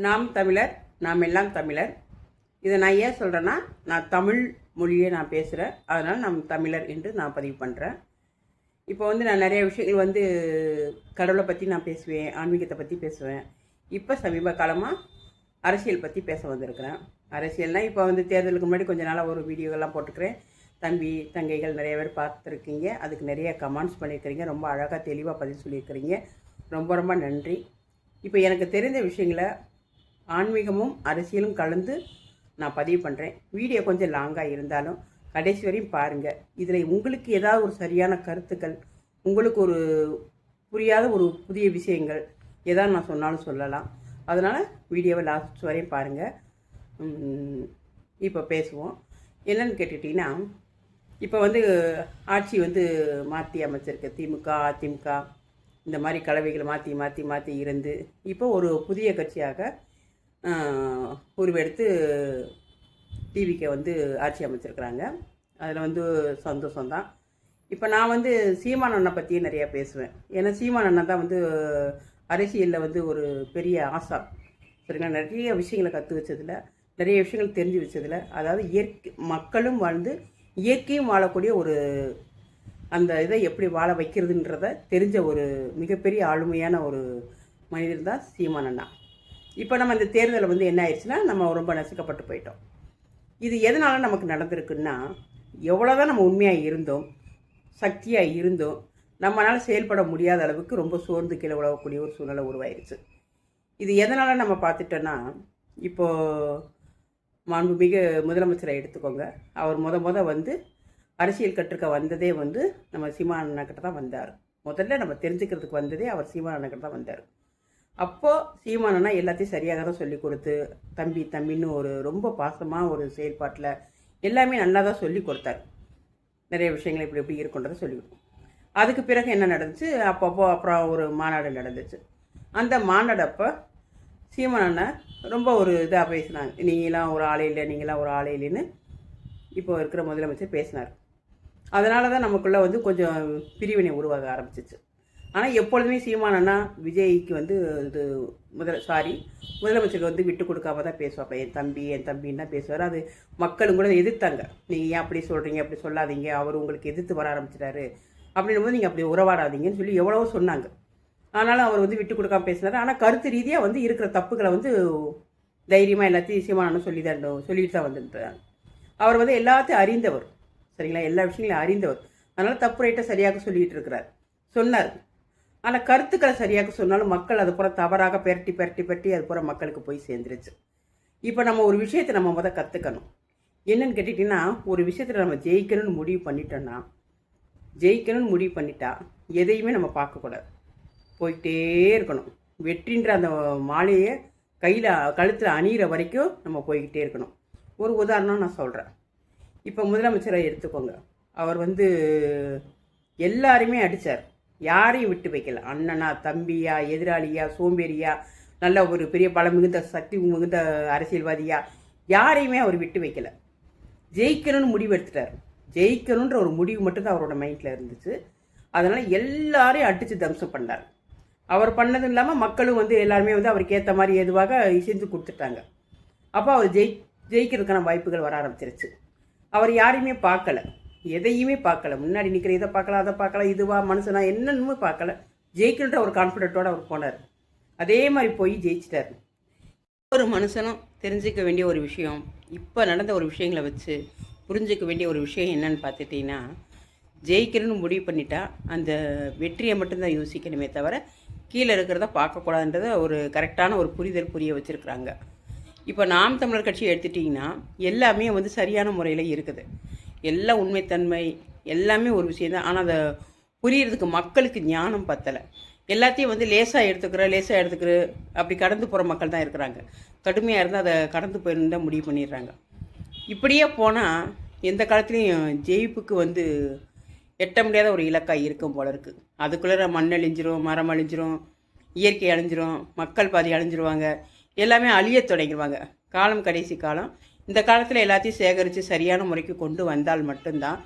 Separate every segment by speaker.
Speaker 1: நாம் தமிழர், நாம் எல்லாம் தமிழர். இதை நான் ஏன் சொல்கிறேன்னா, நான் தமிழ் மொழியை நான் பேசுகிறேன். அதனால் நாம் தமிழர் என்று நான் பதிவு பண்ணுறேன். இப்போ நான் நிறைய விஷயங்கள் கடவுளை பற்றி நான் பேசுவேன், ஆன்மீகத்தை பற்றி பேசுவேன். இப்போ சமீப காலமாக அரசியல் பற்றி பேச வந்திருக்கிறேன். அரசியல்னால் இப்போ தேர்தலுக்கு முன்னாடி கொஞ்ச நாளாக ஒரு வீடியோகள்லாம் போட்டுக்கிறேன். தம்பி தங்கைகள் நிறைய பேர் பார்த்துருக்கீங்க. அதுக்கு நிறைய கமெண்ட்ஸ் பண்ணியிருக்கிறீங்க. ரொம்ப அழகாக தெளிவாக பதில் சொல்லியிருக்கிறீங்க. ரொம்ப ரொம்ப நன்றி. இப்போ எனக்கு தெரிந்த விஷயங்களை ஆன்மீகமும் அரசியலும் கலந்து நான் பதிவு பண்ணுறேன். வீடியோ கொஞ்சம் லாங்காக இருந்தாலும் கடைசி வரையும் பாருங்கள். இதில் உங்களுக்கு ஏதாவது ஒரு சரியான கருத்துக்கள், உங்களுக்கு ஒரு புரியாத ஒரு புதிய விஷயங்கள் ஏதாவது நான் சொன்னாலும் சொல்லலாம். அதனால் வீடியோவை லாஸ்ட் வரையும் பாருங்கள். இப்போ பேசுவோம். என்னன்னு கேட்டுட்டிங்கன்னா, இப்போ ஆட்சி மாற்றி அமைச்சிருக்கு. திமுக அதிமுக இந்த மாதிரி கலவைகளை மாற்றி மாற்றி மாற்றி இருந்து இப்போ ஒரு புதிய கட்சியாக உருவெடுத்து டிவிக்கு ஆட்சி அமைச்சிருக்கிறாங்க. அதில் சந்தோஷம்தான். இப்போ நான் சீமான் அண்ணனை பற்றியே நிறையா பேசுவேன். ஏன்னா சீமான் அண்ணன் தான் அரசியலில் ஒரு பெரிய ஆசா. சரிங்களா? நிறைய விஷயங்களை கற்று வச்சதில், நிறைய விஷயங்கள் தெரிஞ்சு வச்சதில், அதாவது இயற்கை மக்களும் இயற்கையும் வாழக்கூடிய ஒரு அந்த இதை எப்படி வாழ வைக்கிறதுன்றத தெரிஞ்ச ஒரு மிகப்பெரிய ஆளுமையான ஒரு மனிதர் தான் சீமான் அண்ணா. இப்போ நம்ம இந்த தேர்தலில் என்ன ஆயிடுச்சுன்னா, நம்ம ரொம்ப நசுக்கப்பட்டு போயிட்டோம். இது எதனால நமக்கு நடந்திருக்குன்னா, எவ்வளோதான் நம்ம உண்மையாக இருந்தோம், சக்தியாக இருந்தோம், நம்மளால் செயல்பட முடியாத அளவுக்கு ரொம்ப சோர்ந்து கீழே உழவக்கூடிய ஒரு சூழ்நிலை உருவாயிருச்சு. இது எதனால் நம்ம பார்த்துட்டோன்னா, இப்போது மாண்புமிகு முதலமைச்சரை எடுத்துக்கோங்க. அவர் முத அரசியல் கற்றுக்க வந்ததே நம்ம சீமான் அண்ணக்கிட்ட தான் வந்தார். முதல்ல நம்ம தெரிஞ்சுக்கிறதுக்கு வந்ததே அவர் சீமான் அண்ணக்கிட்ட தான் வந்தார். அப்போது சீமான் அண்ணா எல்லாத்தையும் சரியாக தான் சொல்லி கொடுத்து, தம்பி தம்பின்னு ஒரு ரொம்ப பாசமாக ஒரு செயல்பாட்டில் எல்லாமே நல்லா தான் சொல்லி கொடுத்தார். நிறைய விஷயங்கள் இப்படி எப்படி இருக்குன்றதை சொல்லி கொடுத்தோம். அதுக்கு பிறகு என்ன நடந்துச்சு, அப்புறம் ஒரு மாநாடு நடந்துச்சு. அந்த மாநாடு அப்போ சீமான் அண்ணா ரொம்ப ஒரு இதாக பேசினாங்க. நீங்களாம் ஒரு ஆளே இல்லை, நீங்களாம் ஒரு ஆளே இல்லைன்னு இப்போ இருக்கிற முதலமைச்சர் பேசினார். அதனால தான் நமக்குள்ளே கொஞ்சம் பிரிவினை உருவாக ஆரம்பிச்சிச்சு. ஆனால் எப்பொழுதுமே சீமான் அண்ணா விஜய்க்கு இது முதலமைச்சருக்கு விட்டு கொடுக்காம தான் பேசுவாப்ப. என் தம்பின்னு தான் பேசுவார். அது மக்களும் கூட எதிர்த்தாங்க. நீங்கள் ஏன் அப்படி சொல்கிறீங்க, அப்படி சொல்லாதீங்க, அவர் உங்களுக்கு எதிர்த்து வர ஆரம்பிச்சிட்டாரு அப்படின்னும் போது நீங்கள் அப்படி உறவாடாதீங்கன்னு சொல்லி எவ்வளவோ சொன்னாங்க. ஆனாலும் அவர் விட்டு கொடுக்காம பேசினார். ஆனால் கருத்து ரீதியாக இருக்கிற தப்புகளை தைரியமாக எல்லாத்தையும் சீமான் அண்ணா சொல்லிட்டு தான் வந்துட்டார். அவர் எல்லாத்தையும் அறிந்தவர். சரிங்களா? எல்லா விஷயங்களையும் அறிந்தவர். அதனால் தப்பு ரைட்டை சரியாக சொல்லிகிட்டு இருக்கிறார், சொன்னார். ஆனால் கருத்துக்களை சரியாக சொன்னாலும் மக்கள் அது பூரா தவறாக பெரட்டி அது பூரா மக்களுக்கு போய் சேர்ந்துருச்சு. இப்போ நம்ம ஒரு விஷயத்தை நம்ம கற்றுக்கணும். என்னன்னு கேட்டிங்கன்னா, ஒரு விஷயத்தில் நம்ம ஜெயிக்கணும்னு முடிவு பண்ணிட்டா எதையுமே நம்ம பார்க்கக்கூடாது, போயிட்டே இருக்கணும். வெற்றின்ற அந்த மாலையை கழுத்தில் அணிகிற வரைக்கும் நம்ம போய்கிட்டே இருக்கணும். ஒரு உதாரணம் நான் சொல்கிறேன். இப்போ முதலமைச்சரை எடுத்துக்கோங்க. அவர் எல்லாருமே அடித்தார், யாரையும் விட்டு வைக்கல. அண்ணனா, தம்பியா, எதிராளியா, சோம்பேறியா, நல்ல ஒரு பெரிய பலம் மிகுந்த சக்தி மிகுந்த அரசியல்வாதியா, யாரையுமே அவர் விட்டு வைக்கல. ஜெயிக்கணும்னு முடிவு எடுத்துட்டார். ஜெயிக்கணுன்ற ஒரு முடிவு மட்டும்தான் அவரோட மைண்டில் இருந்துச்சு. அதனால் எல்லாரையும் அடித்து தம்சம் பண்ணார். அவர் பண்ணதும் இல்லாமல் மக்களும் எல்லாருமே அவருக்கு ஏற்ற மாதிரி எதுவாக செஞ்சு கொடுத்துட்டாங்க. அப்போ அவர் ஜெயிக்கிறதுக்கான வாய்ப்புகள் வர ஆரம்பிச்சிருச்சு. அவர் யாரையுமே பார்க்கல, எதையுமே பார்க்கல. முன்னாடி நிற்கிற இதை பார்க்கல, அதை பார்க்கல, இதுவா மனுஷனா என்னன்னு பார்க்கல. ஜெயிக்கின்ற ஒரு கான்ஃபிடென்ட்டோடு அவர் போனார். அதே மாதிரி போய் ஜெயிச்சிட்டார். ஒரு மனுஷனும் தெரிஞ்சிக்க வேண்டிய ஒரு விஷயம், இப்போ நடந்த ஒரு விஷயங்களை வச்சு புரிஞ்சிக்க வேண்டிய ஒரு விஷயம் என்னன்னு பார்த்துட்டிங்கன்னா, ஜெயிக்கணும்னு முடிவு பண்ணிட்டா அந்த வெற்றியை மட்டும்தான் யோசிக்கணுமே தவிர கீழே இருக்கிறத பார்க்கக்கூடாதுன்றத ஒரு கரெக்டான ஒரு புரிய வச்சுருக்குறாங்க. இப்போ நாம் தமிழர் கட்சியை எடுத்துட்டிங்கன்னா எல்லாமே சரியான முறையில் இருக்குது. எல்லாம் உண்மைத்தன்மை எல்லாமே ஒரு விஷயந்தான். ஆனால் அதை புரியறதுக்கு மக்களுக்கு ஞானம் பத்தலை. எல்லாத்தையும் லேசாக எடுத்துக்கிற அப்படி கடந்து போகிற மக்கள் தான் இருக்கிறாங்க. கடுமையாக இருந்தால் அதை கடந்து போயிருந்து தான் முடிவு பண்ணிடுறாங்க. இப்படியே போனால் எந்த காலத்துலேயும் ஜெயிப்புக்கு எட்ட முடியாத ஒரு இலக்காக இருக்கும் போல இருக்குது. அதுக்குள்ளே மண் அழிஞ்சிரும், மரம் அழிஞ்சிரும், இயற்கை அழிஞ்சிரும், மக்கள் பாதி அழிஞ்சிருவாங்க, எல்லாமே அழிய தொடங்கிடுவாங்க. காலம் கடைசி காலம். இந்த காலத்தில் எல்லாத்தையும் சேகரித்து சரியான முறைக்கு கொண்டு வந்தால் மட்டும்தான்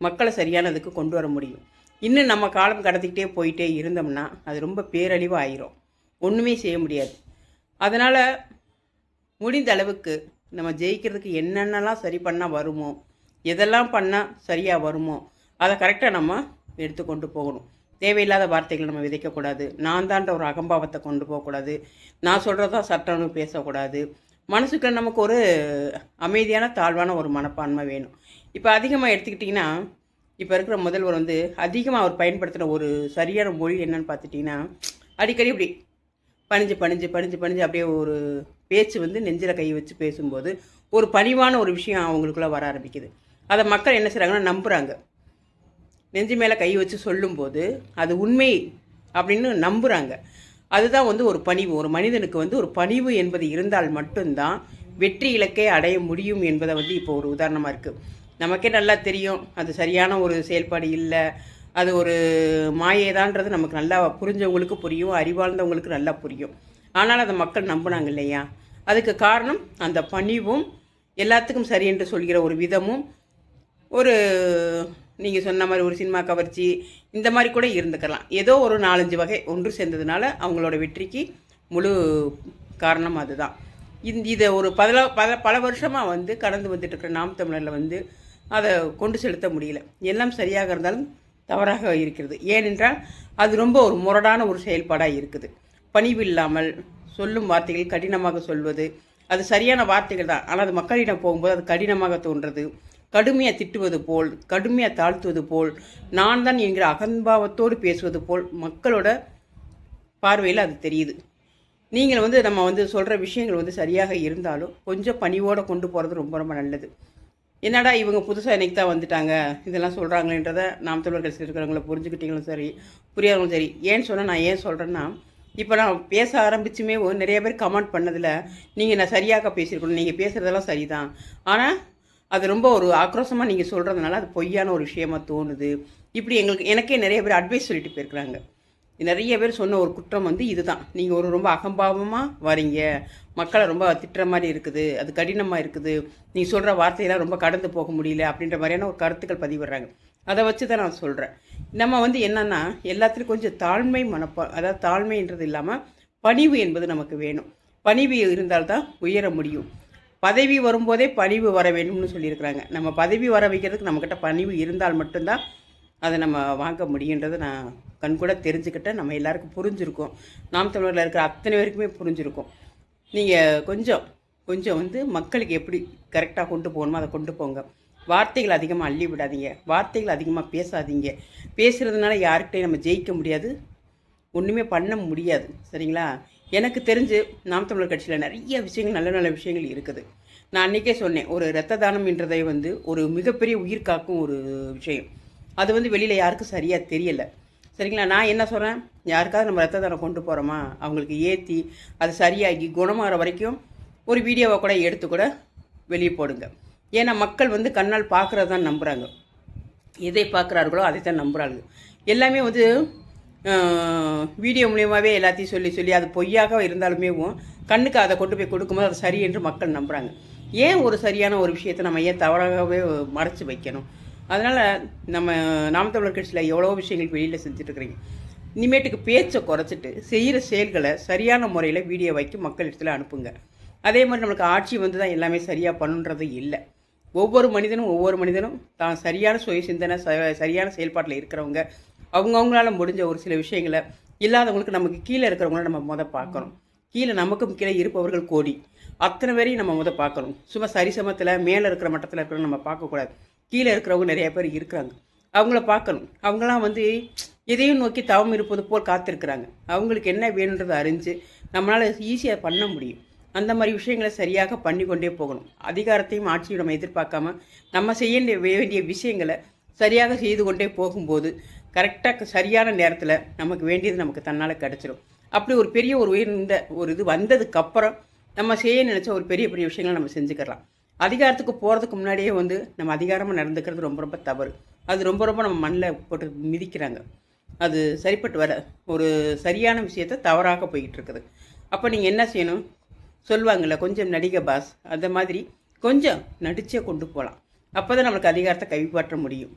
Speaker 1: மக்களை சரியானதுக்கு கொண்டு வர முடியும். இன்னும் நம்ம காலம் கடத்திக்கிட்டே போயிட்டே இருந்தோம்னா அது ரொம்ப பேரழிவாக ஆயிரும், ஒன்றுமே செய்ய முடியாது. அதனால் முடிந்த அளவுக்கு நம்ம ஜெயிக்கிறதுக்கு என்னென்னலாம் சரி பண்ணால் வருமோ, எதெல்லாம் பண்ணால் சரியாக வருமோ அதை கரெக்டாக நம்ம எடுத்துக்கொண்டு போகணும். தேவையில்லாத வார்த்தைகள் நம்ம விதைக்கக்கூடாது. நான் தான்ற ஒரு அகம்பாவத்தை கொண்டு போகக்கூடாது. நான் சொல்கிறதான் சட்டம்னு பேசக்கூடாது. மனசுக்குள்ள நமக்கு ஒரு அமைதியான தாழ்வான ஒரு மனப்பான்மை வேணும். இப்போ அதிகமாக எடுத்துக்கிட்டிங்கன்னா, இப்போ இருக்கிற முதல்வர் வந்து அதிகமாக அவர் பயன்படுத்துகிற ஒரு சரியான மொழி என்னன்னு பார்த்துட்டிங்கன்னா, அடிக்கடி இப்படி பணிஞ்சு பணிஞ்சு பணிஞ்சு பணிஞ்சு அப்படியே ஒரு பேச்சு வந்து நெஞ்சில் கை வச்சு பேசும்போது ஒரு பணிவான ஒரு விஷயம் அவங்களுக்குள்ளே வர ஆரம்பிக்குது. அதை மக்கள் என்ன செய்கிறாங்கன்னா நம்புகிறாங்க. நெஞ்சு மேலே கை வச்சு சொல்லும்போது அது உண்மை அப்படின்னு நம்புகிறாங்க. அதுதான் வந்து ஒரு பணிவு. ஒரு மனிதனுக்கு வந்து ஒரு பணிவு என்பது இருந்தால் மட்டும்தான் வெற்றி இலக்கை அடைய முடியும் என்பதை வந்து இப்போ ஒரு உதாரணமாக இருக்குது. நமக்கே நல்லா தெரியும் அது சரியான ஒரு செயல்பாடு இல்லை, அது ஒரு மாயேதான்றது நமக்கு நல்லா புரிஞ்சவங்களுக்கு புரியும், அறிவார்ந்தவங்களுக்கு நல்லா புரியும். ஆனால் அதை மக்கள் நம்பினாங்க இல்லையா? அதுக்கு காரணம் அந்த பணிவும் எல்லாத்துக்கும் சரி என்று சொல்கிற ஒரு விதமும், ஒரு நீங்கள் சொன்ன மாதிரி ஒரு சினிமா கவர்ச்சி இந்த மாதிரி கூட இருந்துக்கலாம். ஏதோ ஒரு 4-5 வகை ஒன்று சேர்ந்ததுனால அவங்களோட வெற்றிக்கு முழு காரணம் அதுதான். இதை ஒரு பல வருஷமாக வந்து கடந்து வந்துட்டு இருக்கிற நாம் தமிழரில் வந்து அதை கொண்டு செலுத்த முடியல. எல்லாம் சரியாக இருந்தாலும் தவறாக இருக்கிறது. ஏனென்றால் அது ரொம்ப ஒரு முரடான ஒரு செயல்பாடாக இருக்குது. பணிவு இல்லாமல் சொல்லும் வார்த்தைகள் கடினமாக சொல்வது, அது சரியான வார்த்தைகள் தான், ஆனால் அது மக்களிடம் போகும்போது அது கடினமாக தோன்றது, கடுமையாக திட்டுவது போல், கடுமையாக தாழ்த்துவது போல், நான் தான் என்கிற அகம்பாவத்தோடு பேசுவது போல் மக்களோட பார்வையில் அது தெரியுது. நீங்கள் வந்து நம்ம வந்து சொல்கிற விஷயங்கள் வந்து சரியாக இருந்தாலும் கொஞ்சம் பணிவோடு கொண்டு போகிறது ரொம்ப ரொம்ப நல்லது. என்னடா இவங்க புதுசாக இன்றைக்கி தான் வந்துட்டாங்க இதெல்லாம் சொல்கிறாங்களேன்றதை நாம் தமிழர் கட்சியில் இருக்கிறவங்கள புரிஞ்சுக்கிட்டீங்களும் சரி, புரியாதவங்களும் சரி. ஏன்னு சொன்னால் நான் ஏன் சொல்கிறேன்னா, இப்போ நான் பேச ஆரம்பிச்சுமே நிறைய பேர் கமெண்ட் பண்ணதில் நீங்கள் நான் சரியாக பேசியிருக்கணும், நீங்கள் பேசுகிறதெல்லாம் சரிதான், ஆனால் அது ரொம்ப ஒரு ஆக்ரோஷமாக நீங்கள் சொல்கிறதுனால அது பொய்யான ஒரு விஷயமா தோணுது. இப்படி எனக்கே நிறைய பேர் அட்வைஸ் சொல்லிட்டு போயிருக்கிறாங்க. நிறைய பேர் சொன்ன ஒரு குற்றம் வந்து இதுதான், நீங்கள் ரொம்ப அகம்பாவமாக வரீங்க, மக்களை ரொம்ப திட்டுற மாதிரி இருக்குது, அது கடினமாக இருக்குது, நீங்கள் சொல்கிற வார்த்தையெல்லாம் ரொம்ப கடந்து போக முடியல அப்படின்ற மாதிரியான ஒரு கருத்துக்கள் பதிவிடுறாங்க. அதை வச்சு தான் நான் சொல்கிறேன். நம்ம வந்து என்னென்னா எல்லாத்துலேயும் கொஞ்சம் தாழ்மை அதாவது தாழ்மைன்றது இல்லாமல் பணிவு என்பது நமக்கு வேணும். பணிவு இருந்தால்தான் உயர முடியும். பதவி வரும்போதே பணிவு வர வேணும்னு சொல்லியிருக்கிறாங்க. நம்ம பதவி வர வைக்கிறதுக்கு நம்மக்கிட்ட பணிவு இருந்தால் மட்டும்தான் அதை நம்ம வாங்க முடியுன்றதை நான் கண்கூட தெரிஞ்சுக்கிட்டேன். நம்ம எல்லாருக்கும் புரிஞ்சுருக்கோம். நாம் தமிழரில் இருக்கிற அத்தனை பேருக்குமே புரிஞ்சுருக்கோம். நீங்கள் கொஞ்சம் வந்து மக்களுக்கு எப்படி கரெக்டாக கொண்டு போகணுமோ அதை கொண்டு போங்க. வார்த்தைகள் அதிகமாக அள்ளி விடாதீங்க, வார்த்தைகள் அதிகமாக பேசாதீங்க. பேசுகிறதுனால யார்கிட்டையும் நம்ம ஜெயிக்க முடியாது, ஒன்றுமே பண்ண முடியாது. சரிங்களா? எனக்கு தெரிஞ்சு நாம் தமிழர் கட்சியில் நிறைய விஷயங்கள், நல்ல நல்ல விஷயங்கள் இருக்குது. நான் அன்றைக்கே சொன்னேன், ஒரு இரத்த தானம் என்றதை வந்து ஒரு மிகப்பெரிய உயிர் காக்கும் ஒரு விஷயம். அது வந்து வெளியில் யாருக்கும் சரியாக தெரியலை. சரிங்களா? நான் என்ன சொல்கிறேன், யாருக்காவது நம்ம ரத்த தானம் கொண்டு போகிறோமா அவங்களுக்கு ஏற்றி அது சரியாகி குணமாகிற வரைக்கும் ஒரு வீடியோவை கூட எடுத்து கூட வெளியே போடுங்க. ஏன்னா மக்கள் வந்து கண்ணால் பார்க்குறது தான் நம்புகிறாங்க. எதை பார்க்குறார்களோ அதை தான் நம்புகிறாங்க. எல்லாமே வந்து வீடியோ மூலியமாகவே எல்லாத்தையும் சொல்லி அது பொய்யாக இருந்தாலுமே கண்ணுக்கு அதை கொண்டு போய் கொடுக்கும்போது அது சரி என்று மக்கள் நம்புகிறாங்க. ஏன் ஒரு சரியான ஒரு விஷயத்தை நம்ம ஏன் தவறாகவே மறைச்சி வைக்கணும்? அதனால் நம்ம நாம் தமிழர் கட்சியில் எவ்வளோ விஷயங்கள் வெளியில் செஞ்சுட்ருக்குறீங்க. இனிமேட்டுக்கு பேச்சை குறைச்சிட்டு செய்கிற செயல்களை சரியான முறையில் வீடியோ வைக்க மக்கள் இடத்துல அனுப்புங்க. அதே மாதிரி நம்மளுக்கு ஆட்சி வந்து தான் எல்லாமே சரியாக பண்ணுன்றது இல்லை. ஒவ்வொரு மனிதனும் தான் சரியான சுய சிந்தனை சரியான செயல்பாட்டில் இருக்கிறவங்க அவங்கவுங்களால முடிஞ்ச ஒரு சில விஷயங்களை இல்லாதவங்களுக்கு நமக்கு கீழே இருக்கிறவங்கள நம்ம பார்க்கணும். நமக்கும் கீழே இருப்பவர்கள் கோடி, அத்தனை பேரையும் நம்ம பார்க்கணும். சும்மா சரிசமத்தில் மேலே இருக்கிற மட்டத்தில் இருக்கிறவங்க நம்ம பார்க்கக்கூடாது. கீழே இருக்கிறவங்க நிறைய பேர் இருக்கிறாங்க, அவங்கள பார்க்கணும். அவங்களாம் வந்து எதையும் நோக்கி தவம் இருப்பது போல் காத்திருக்கிறாங்க. அவங்களுக்கு என்ன வேணுன்றதை அறிஞ்சு நம்மளால் ஈஸியாக பண்ண முடியும். அந்த மாதிரி விஷயங்களை சரியாக பண்ணி கொண்டே போகணும். அதிகாரத்தையும் ஆட்சியும் நம்ம எதிர்பார்க்காம நம்ம செய்ய வேண்டிய விஷயங்களை சரியாக செய்து கொண்டே போகும்போது கரெக்டாக சரியான நேரத்தில் நமக்கு வேண்டியது நமக்கு தன்னால் கிடச்சிடும். அப்படி ஒரு பெரிய ஒரு உயர்ந்த ஒரு இது வந்ததுக்கப்புறம் நம்ம செய்ய நினச்ச ஒரு பெரிய பெரிய விஷயங்களை நம்ம செஞ்சுக்கலாம். அதிகாரத்துக்கு போகிறதுக்கு முன்னாடியே வந்து நம்ம அதிகாரமாக நடந்துக்கிறது ரொம்ப ரொம்ப தவறு. அது ரொம்ப ரொம்ப நம்ம மண்ணில் போட்டு மிதிக்கிறாங்க. அது சரிப்பட்டு வர ஒரு சரியான விஷயத்தை தவறாக போய்கிட்டு இருக்குது. அப்போ நீங்கள் என்ன செய்யணும்? சொல்லுவாங்கள்ல, கொஞ்சம் நடிகை பாஸ், அந்த மாதிரி கொஞ்சம் நடிச்சே கொண்டு போகலாம். அப்போ தான் நம்மளுக்கு அதிகாரத்தை கைப்பற்ற முடியும்.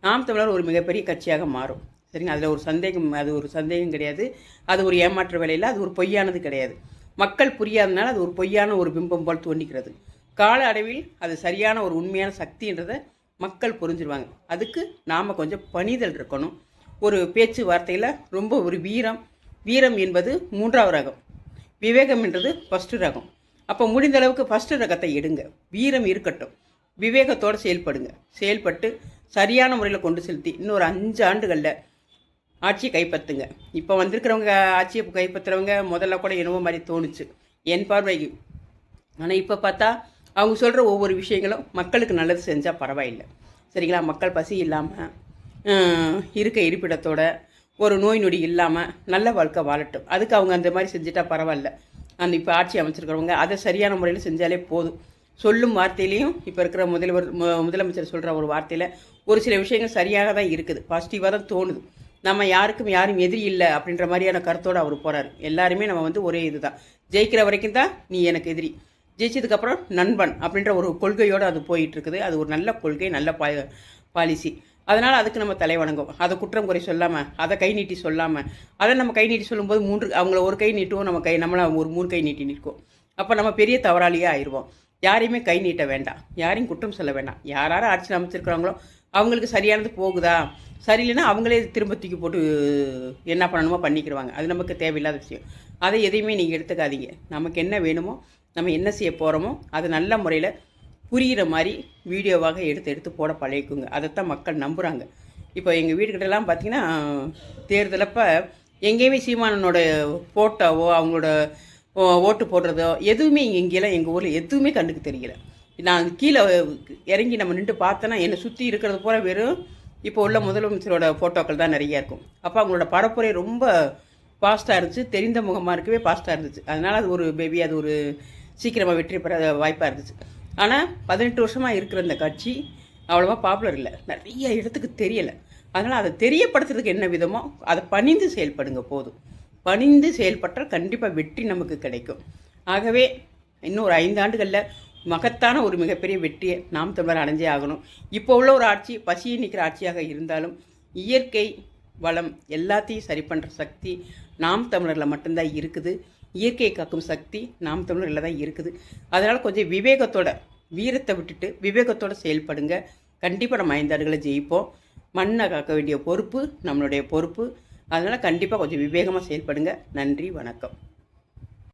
Speaker 1: நாம் தமிழர் ஒரு மிகப்பெரிய கட்சியாக மாறும். சரிங்க? அதில் ஒரு சந்தேகம் கிடையாது. அது ஒரு ஏமாற்ற வேலையில், அது ஒரு பொய்யானது கிடையாது. மக்கள் புரியாதனால அது ஒரு பொய்யான ஒரு பிம்பம் போல் தோன்றிக்கிறது. கால அளவில் அது சரியான ஒரு உண்மையான சக்தின்றதை மக்கள் புரிஞ்சிருவாங்க. அதுக்கு நாம் கொஞ்சம் பணிதல் இருக்கணும். ஒரு பேச்சு வார்த்தையில் ரொம்ப ஒரு வீரம் என்பது 3வது ரகம், விவேகம் என்றது ஃபஸ்ட்டு ரகம். அப்போ முடிந்த அளவுக்கு ஃபஸ்ட்டு ரகத்தை எடுங்க, வீரம் இருக்கட்டும், விவேகத்தோடு செயல்பட்டு சரியான முறையில் கொண்டு செலுத்தி இன்னொரு 5 ஆண்டுகளில் ஆட்சியை கைப்பற்றுங்க. இப்போ வந்திருக்கிறவங்க ஆட்சியை கைப்பற்றுறவங்க முதல்ல கூட என்னவோ மாதிரி தோணுச்சு என் பார்வைக்கு. ஆனால் இப்போ பார்த்தா அவங்க சொல்கிற ஒவ்வொரு விஷயங்களும் மக்களுக்கு நல்லது செஞ்சால் பரவாயில்லை. சரிங்களா? மக்கள் பசி இல்லாமல் இருக்க இருப்பிடத்தோட ஒரு நோய் நொடி இல்லாமல் நல்ல வாழ்க்கை வாழட்டும். அதுக்கு அவங்க அந்த மாதிரி செஞ்சுட்டா பரவாயில்ல. அந்த இப்போ ஆட்சி அமைச்சிருக்கிறவங்க அதை சரியான முறையில் செஞ்சாலே போதும். சொல்லும் வார்த்தையிலையும் இப்போ இருக்கிற முதலமைச்சர் சொல்கிற ஒரு வார்த்தையில் ஒரு சில விஷயங்கள் சரியாக தான் இருக்குது, பாசிட்டிவாக தான் தோணுது. நம்ம யாரும் எதிரி இல்லை அப்படின்ற மாதிரியான கருத்தோடு அவர் போகிறார். எல்லாருமே நம்ம ஒரே இதுதான், ஜெயிக்கிற வரைக்கும் தான் நீ எனக்கு எதிரி, ஜெயிச்சதுக்கப்புறம் நண்பன் அப்படின்ற ஒரு கொள்கையோடு அது போயிட்டுருக்குது. அது ஒரு நல்ல கொள்கை, நல்ல பாலிசி. அதனால் அதுக்கு நம்ம தலை வணங்கும். அதை குற்றம் குறை சொல்லாமல், அதை கை நீட்டி சொல்லாமல், அதை நம்ம கை நீட்டி சொல்லும்போது அவங்கள ஒரு கை நீட்டுவோம், நம்மளை ஒரு 3 கை நீட்டி நிற்கும். அப்போ நம்ம பெரிய தவறாளியே ஆயிடுவோம். யாரையுமே கை நீட்ட வேண்டாம், யாரையும் குற்றம் சொல்ல வேண்டாம். யாராரும் ஆட்சியில் அமைச்சிருக்கிறாங்களோ அவங்களுக்கு சரியானது போகுதா, சரியில்லைன்னா அவங்களே திரும்ப தூக்கி போட்டு என்ன பண்ணணுமோ பண்ணிக்கிடுவாங்க. அது நமக்கு தேவையில்லாத விஷயம். அதை எதையுமே நீங்கள் எடுத்துக்காதீங்க. நமக்கு என்ன வேணுமோ, நம்ம என்ன செய்ய போகிறோமோ அது நல்ல முறையில் புரிகிற மாதிரி வீடியோவாக எடுத்து போட பழகிக்குங்க. அதைத்தான் மக்கள் நம்புகிறாங்க. இப்போ எங்கள் வீட்டுக்கிட்டலாம் பார்த்திங்கன்னா தேர்தலப்போ எங்கேயுமே சீமானனோட ஃபோட்டோவோ அவங்களோட ஓட்டு போடுறதோ எதுவுமே இங்கெல்லாம் எங்கள் ஊரில் எதுவுமே கண்டுக்கு தெரியல. நான் கீழே இறங்கி நம்ம நின்று பார்த்தோன்னா என்னை சுற்றி இருக்கிறது போல வெறும் இப்போ உள்ள முதலமைச்சரோட ஃபோட்டோக்கள் தான் நிறையா இருக்கும். அப்போ அவங்களோட பரப்புரை ரொம்ப ஃபாஸ்ட்டாக இருந்துச்சு, தெரிந்த முகமாக இருக்கவே ஃபாஸ்ட்டாக இருந்துச்சு. அதனால் அது ஒரு அது ஒரு சீக்கிரமாக வெற்றி பெற வாய்ப்பாக இருந்துச்சு. ஆனால் 18 வருஷமாக இருக்கிற இந்த கட்சி அவ்வளோவா பாப்புலர் இல்லை, நிறைய இடத்துக்கு தெரியலை. அதனால் அதை தெரியப்படுத்துறதுக்கு என்ன விதமோ அதை பணிந்து செயல்படுங்க போதும். பணிந்து செயல்பட்டால் கண்டிப்பாக வெற்றி நமக்கு கிடைக்கும். ஆகவே இன்னும் ஒரு 5 ஆண்டுகளில் மகத்தான ஒரு மிகப்பெரிய வெற்றியை நாம் தமிழர் அடைஞ்சே ஆகணும். இப்போ உள்ள ஒரு ஆட்சி பசியை நிற்கிற ஆட்சியாக இருந்தாலும் இயற்கை வளம் எல்லாத்தையும் சரி பண்ணுற சக்தி நாம் தமிழரில் மட்டும்தான் இருக்குது. இயற்கையை காக்கும் சக்தி நாம் தமிழரில் தான் இருக்குது. அதனால் கொஞ்சம் விவேகத்தோட, வீரத்தை விட்டுட்டு விவேகத்தோடு செயல்படுங்க. கண்டிப்பாக நம்ம 5 ஆண்டுகளை ஜெயிப்போம். மண்ணை காக்க வேண்டிய பொறுப்பு நம்மளுடைய பொறுப்பு. அதனால் கண்டிப்பாக கொஞ்சம் விவேகமாக செயல்படுங்க. நன்றி, வணக்கம்.